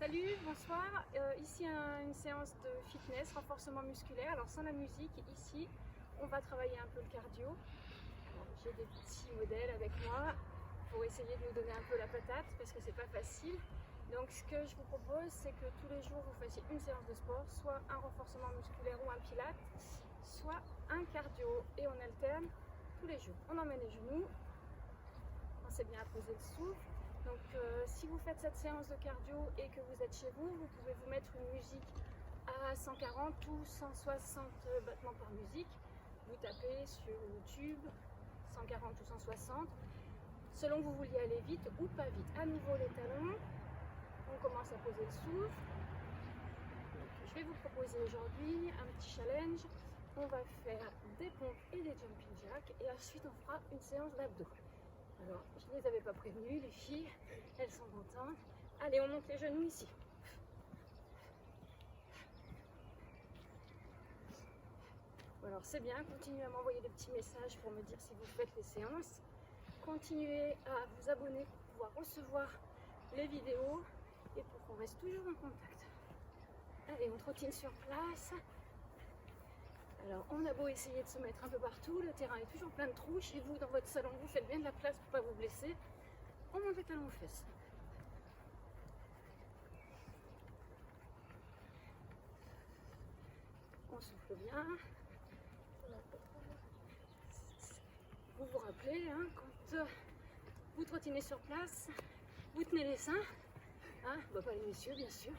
Salut, bonsoir. Ici une séance de fitness, renforcement musculaire. Alors sans la musique, ici on va travailler un peu le cardio. J'ai des petits modèles avec moi pour essayer de nous donner un peu la patate parce que c'est pas facile. Donc ce que je vous propose, c'est que tous les jours vous fassiez une séance de sport, soit un renforcement musculaire ou un pilate, soit un cardio, et on alterne tous les jours. On emmène les genoux, pensez bien à poser le souffle. Donc si vous faites cette séance de cardio et que vous êtes chez vous, vous pouvez vous mettre une musique à 140 ou 160 battements par musique. Vous tapez sur YouTube 140 ou 160, selon que vous vouliez aller vite ou pas vite. À nouveau les talons, on commence à poser le souffle. Donc, je vais vous proposer aujourd'hui un petit challenge. On va faire des pompes et des jumping jacks et ensuite on fera une séance d'abdos. Alors, je ne les avais pas prévenues, les filles, elles sont contentes. Allez, on monte les genoux ici. Alors, c'est bien, continuez à m'envoyer des petits messages pour me dire si vous faites les séances. Continuez à vous abonner pour pouvoir recevoir les vidéos et pour qu'on reste toujours en contact. Allez, on trottine sur place. Alors, on a beau essayer de se mettre un peu partout, le terrain est toujours plein de trous. Chez vous, dans votre salon, vous faites bien de la place pour ne pas vous blesser. On monte les talons aux fesses. On souffle bien. Vous vous rappelez, hein, quand vous trottinez sur place, vous tenez les seins. Hein, bah pas les messieurs, bien sûr.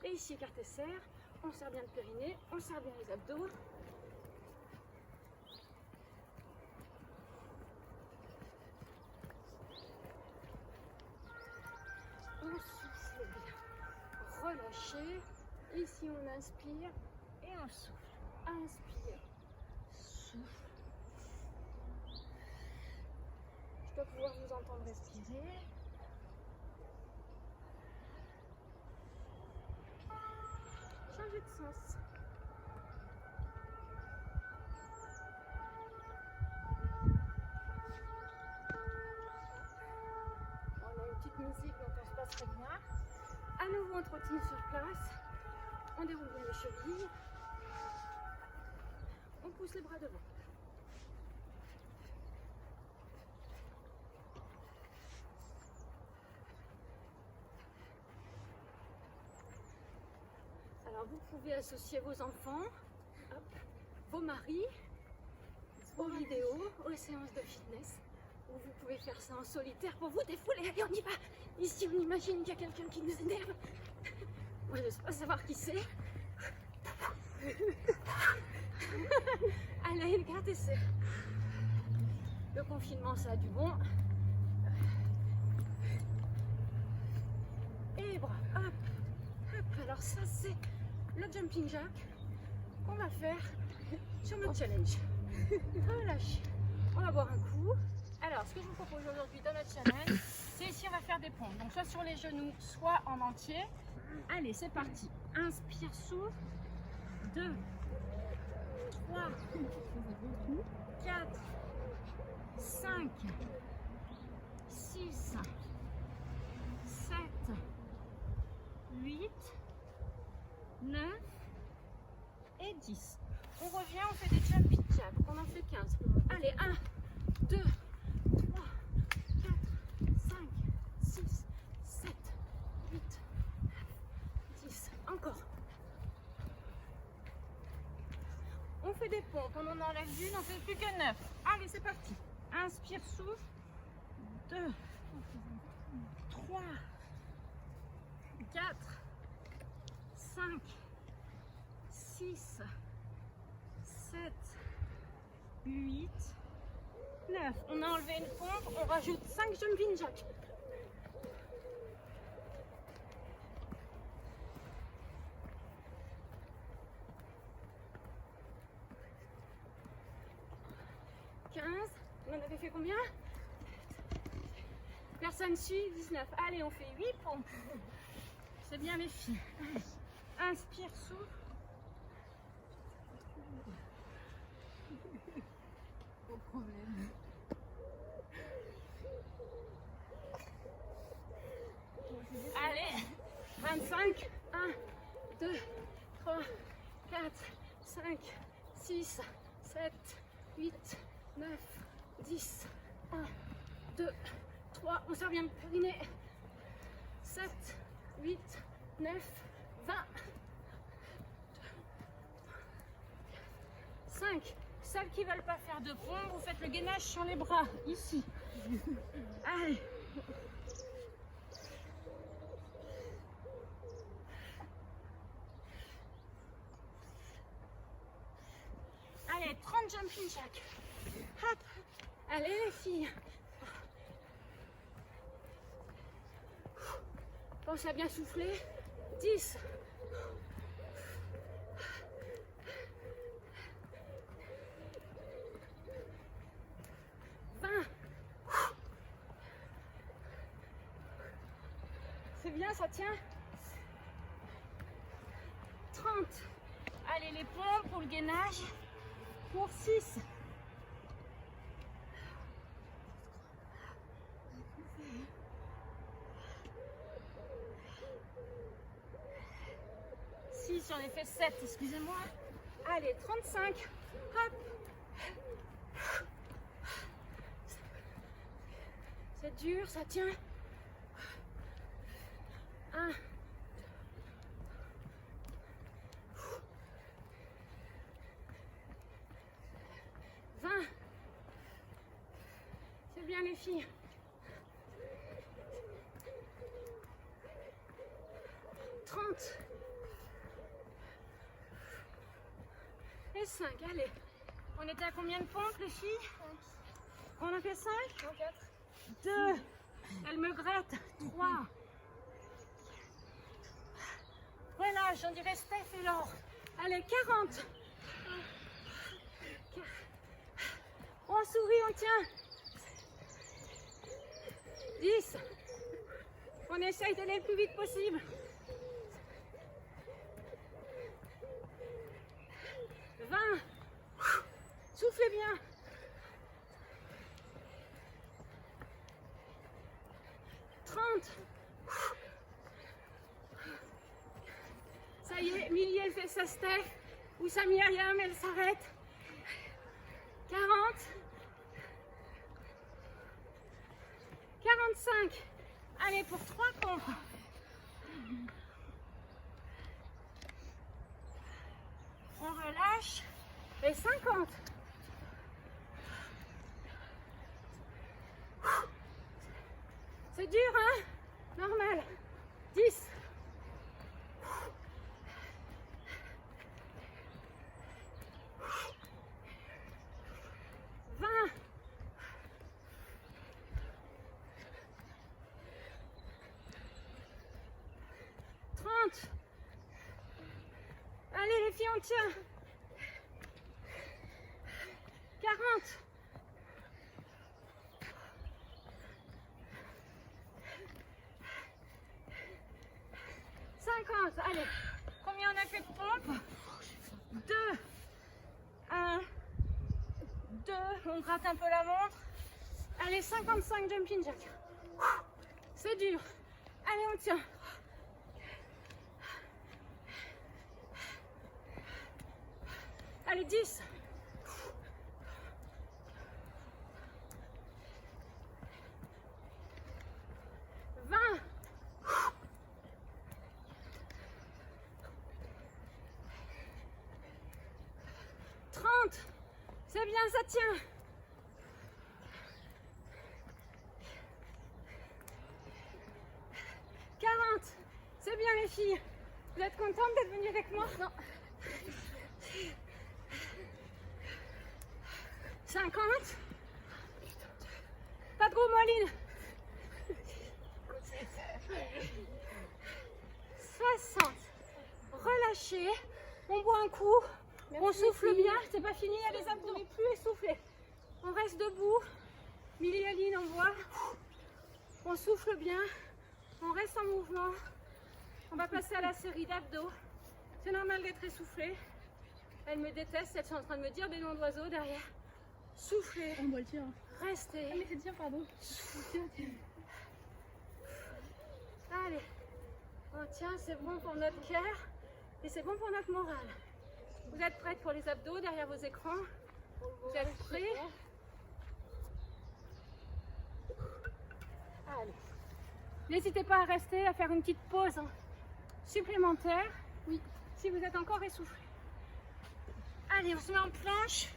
Et ici, écarté serre. On serre bien le périnée, on serre bien les abdos. On souffle bien. Relâchez. Ici, on inspire et on souffle. Inspire, souffle. Je dois pouvoir vous entendre respirer. Changez de sens. On a une petite musique donc on se passe très bien. À nouveau on trottine sur place. On déroule bien les chevilles. On pousse les bras devant. Alors vous pouvez associer vos enfants, hop, vos maris, aux vidéos, aux séances de fitness. Ou vous pouvez faire ça en solitaire pour vous défouler. Allez, on y va. Ici, on imagine qu'il y a quelqu'un qui nous énerve. Moi, je ne sais pas savoir qui c'est. Allez, le garde essai. Le confinement, ça a du bon. Et les bras, hop, hop. Alors ça, c'est le jumping jack qu'on va faire sur notre challenge. Relâche. On va boire un coup. Alors, ce que je vous propose aujourd'hui dans notre challenge, c'est ici, on va faire des pompes. Donc, soit sur les genoux, soit en entier. Allez, c'est parti. Inspire, souffle. 2, 3, 4, 5, 6, 7, 8, 9 et 10. On revient, on fait des jumping jacks. On en fait 15. Allez, 1, 2, 3, 4, 5, 6, 7, 8, 10. Encore. On fait des pompes. On en enlève une, on fait plus que 9. Allez, c'est parti. Inspire, souffle. 2, 3, 4, 5, 6, 7, 8, 9. On a enlevé une pompe, on rajoute 5 jumping jacks. On en avait fait combien? Personne suit, 19. Allez, on fait 8 pompes. C'est bien les filles. Inspire, souffle. Pas de problème. Allez, 25. 1, 2, 3, 4, 5, 6, 7, 8, 9, 10. 1, 2, 3. On serre bien le périnée. 7, 8, 9, 20. 5. Celles qui ne veulent pas faire de pont, vous faites le gainage sur les bras, ici. Allez. Allez, 30 jumping jack. Hop. Allez les filles. Pensez à bien souffler. 10. 20. C'est bien, ça tient. 30. Allez, les pompes pour le gainage. Pour 6. J'en ai fait 7, excusez-moi. Allez, 35. Hop. C'est dur, ça tient. 1. 20. C'est bien les filles. 30. Et 5, allez. On était à combien de pompes les filles? 5. On a fait 5? 4. 2. Elle me gratte. 3. Relâche, on dirait Steph et Laure. Allez, 40. On sourit, on tient. 10. On essaye d'aller le plus vite possible. 20. Soufflez bien. 30. Ça y est, Milly, elle fait sa step. Ou sa Myriam, elle s'arrête. 40. 45. Allez, pour 3 pompes. On relâche. Et 50. C'est dur, hein? Normal. 10. 20. 30. Allez les filles, on tient. 40. 50. Allez. Combien on a fait de pompes? 2. 1. 2. On gratte un peu la montre. Allez, 55 jumping jack. C'est dur. Allez, on tient. Allez, 10. 20. 30. C'est bien, ça tient. 40. C'est bien les filles. Vous êtes contentes d'être venues avec moi? Non. 50. Pas trop Moline. 60. Relâchez. On boit un coup. Merci, on souffle bien. C'est pas fini, il y a les abdos. Plus essoufflés. On reste debout. Milly, Aline, on boit. On souffle bien. On reste en mouvement. On va passer à la série d'abdos. C'est normal d'être essoufflé. Elles me détestent, elles sont en train de me dire des noms d'oiseaux derrière. Soufflez. On doit le dire. Restez. Ah mais c'est dire, pardon. Allez. Oh tiens, c'est bon pour notre cœur et c'est bon pour notre morale. Vous êtes prêtes pour les abdos derrière vos écrans? Vous êtes prêts? Allez. N'hésitez pas à rester, à faire une petite pause supplémentaire. Oui. Si vous êtes encore essoufflé. Allez, on se met en planche.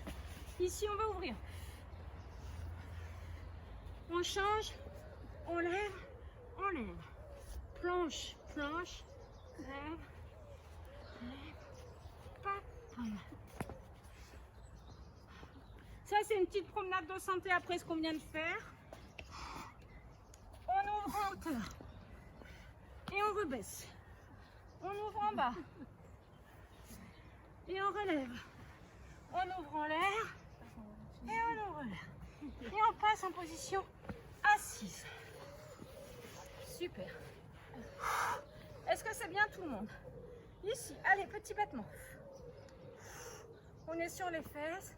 Ici, on va ouvrir. On change, on lève, on lève. Planche, planche, lève, lève, pas, voilà. Ça, c'est une petite promenade de santé après ce qu'on vient de faire. On ouvre en hauteur et on rebaisse. On ouvre en bas et on relève. On ouvre en l'air et on ouvre l'air. Et on passe en position assise. Super. Est-ce que c'est bien tout le monde? Ici, allez, petit battement. On est sur les fesses.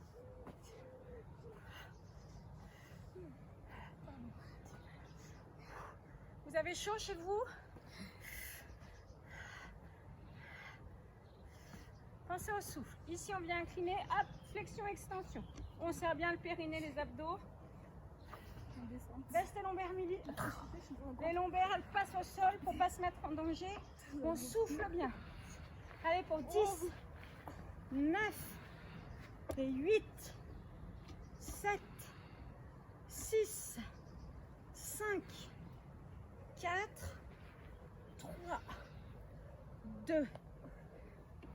Vous avez chaud chez vous? Pensez au souffle. Ici, on vient incliner. Hop, flexion, extension. On serre bien le périnée, les abdos. Baisse les lombaires midi. Les lombaires, elles passent au sol pour ne pas se mettre en danger. On souffle bien. Allez, pour 10, 9, et 8, 7, 6, 5, 4, 3, 2,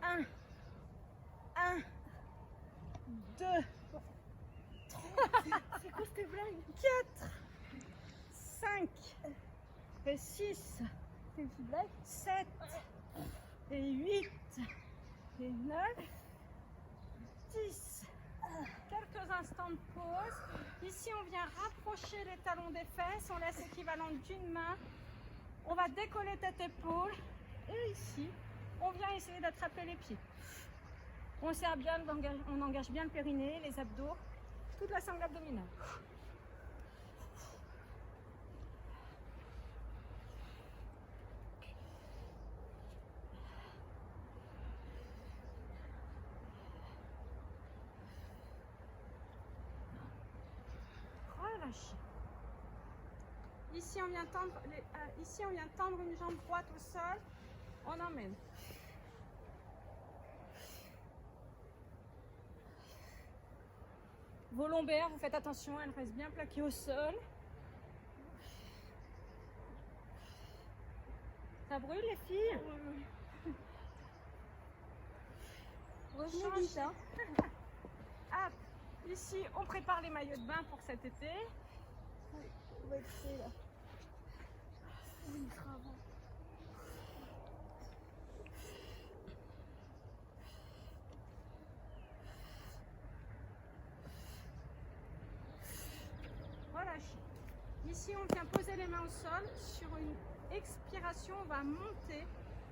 1, 1, 2, 3, c'est quoi cette blague? 4, 5, et 6, c'est une petite blague? 7, et 8, et 9, 10. Quelques instants de pause. Ici, on vient rapprocher les talons des fesses. On laisse l'équivalent d'une main. On va décoller tête épaule. Et ici, on vient essayer d'attraper les pieds. On serre bien, on engage bien le périnée, les abdos, toute la sangle abdominale. Relâchez. Ici, on vient tendre une jambe droite au sol. On emmène. Vos lombaires, vous faites attention, elles restent bien plaquées au sol. Ça brûle les filles? Rechange. Ah, ici, on prépare les maillots de bain pour cet été. Oui, on va être prêt là. Oui, il sera avant. Relâchez. Ici, on vient poser les mains au sol. Sur une expiration, on va monter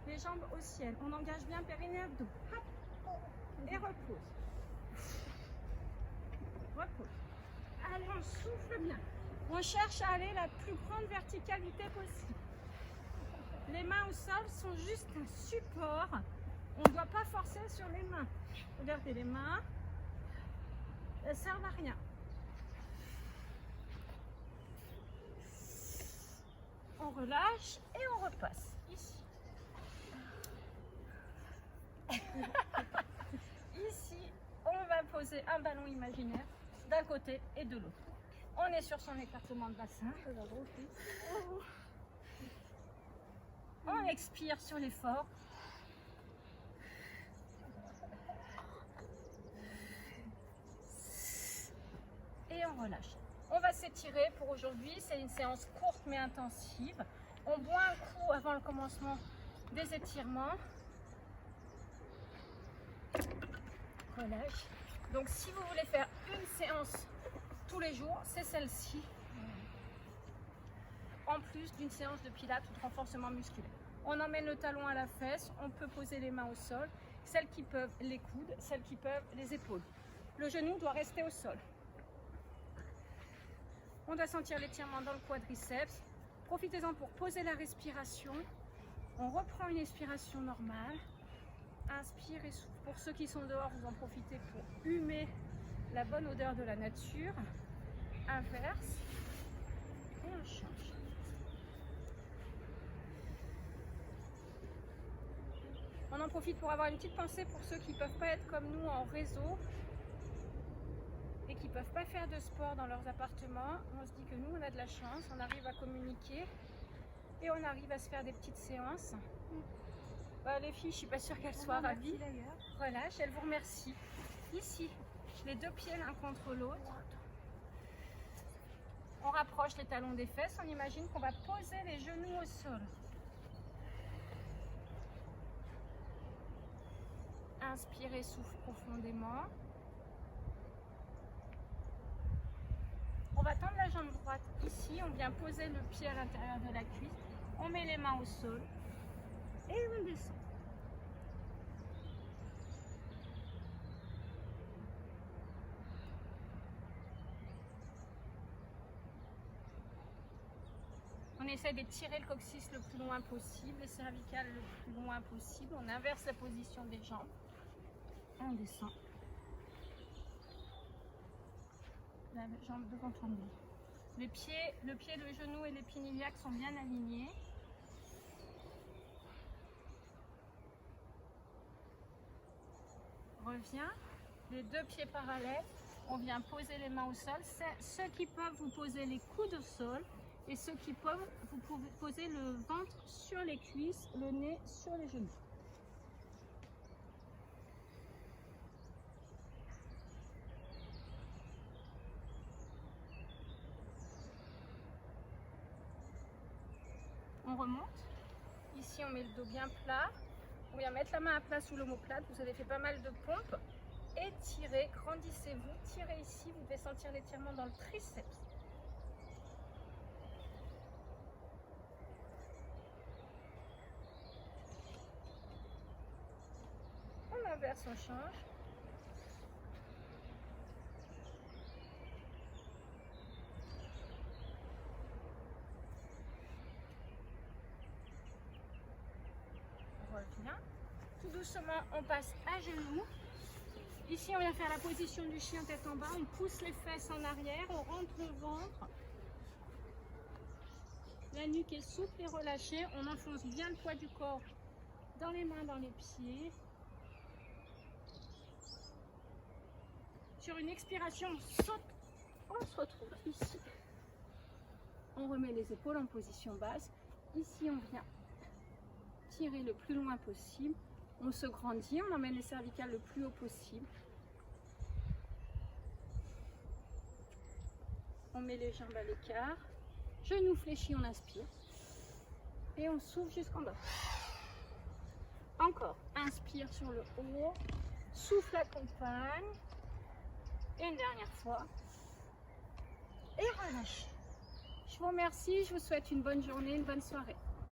les jambes au ciel. On engage bien périnée, abdos. Hop. Et repose. Repose. Allez, on souffle bien. On cherche à aller la plus grande verticalité possible. Les mains au sol sont juste un support. On ne doit pas forcer sur les mains. Regardez les mains. Elles ne servent à rien. On relâche et on repasse. Ici. Ici, on va poser un ballon imaginaire d'un côté et de l'autre. On est sur son écartement de bassin. On expire sur l'effort. Et on relâche. On va s'étirer pour aujourd'hui. C'est une séance courte mais intensive. On boit un coup avant le commencement des étirements. Relâche. Donc si vous voulez faire une séance tous les jours, c'est celle-ci. En plus d'une séance de pilates ou de renforcement musculaire. On emmène le talon à la fesse, on peut poser les mains au sol, celles qui peuvent les coudes, celles qui peuvent les épaules. Le genou doit rester au sol. On doit sentir l'étirement dans le quadriceps. Profitez-en pour poser la respiration. On reprend une expiration normale. Inspire et souffle. Pour ceux qui sont dehors, vous en profitez pour humer la bonne odeur de la nature. Inverse. Et on change. On en profite pour avoir une petite pensée pour ceux qui ne peuvent pas être comme nous en réseau et qui ne peuvent pas faire de sport dans leurs appartements. On se dit que nous, on a de la chance, on arrive à communiquer et on arrive à se faire des petites séances. Les filles, je ne suis pas sûre qu'elles soient ravies. Relâche, elles vous remercient. Ici, les deux pieds l'un contre l'autre. On rapproche les talons des fesses. On imagine qu'on va poser les genoux au sol. Inspirez, souffle profondément. On va tendre la jambe droite ici. On vient poser le pied à l'intérieur de la cuisse. On met les mains au sol. Et on descend. On essaie de tirer le coccyx le plus loin possible, les cervicales le plus loin possible. On inverse la position des jambes. On descend. La jambe devant tomber. Le pied, le genou et l'épine iliaque sont bien alignés. Revient. Les deux pieds parallèles. On vient poser les mains au sol. Ceux qui peuvent, vous poser les coudes au sol. Et ceux qui peuvent, vous pouvez poser le ventre sur les cuisses, le nez sur les genoux. On remonte. Ici, on met le dos bien plat. On vient mettre la main à plat sous l'omoplate. Vous avez fait pas mal de pompes. Étirez, grandissez-vous. Tirez ici. Vous devez sentir l'étirement dans le triceps. On inverse, on change. On revient. Tout doucement, on passe à genoux. Ici, on vient faire la position du chien tête en bas. On pousse les fesses en arrière. On rentre le ventre. La nuque est souple et relâchée. On enfonce bien le poids du corps dans les mains, dans les pieds. Sur une expiration, on saute. On se retrouve ici. On remet les épaules en position basse. Ici, on vient tirer le plus loin possible. On se grandit, on emmène les cervicales le plus haut possible. On met les jambes à l'écart. Genoux fléchis, on inspire. Et on souffle jusqu'en bas. Encore. Inspire sur le haut. Souffle accompagne. Et une dernière fois. Et relâche. Je vous remercie. Je vous souhaite une bonne journée, une bonne soirée.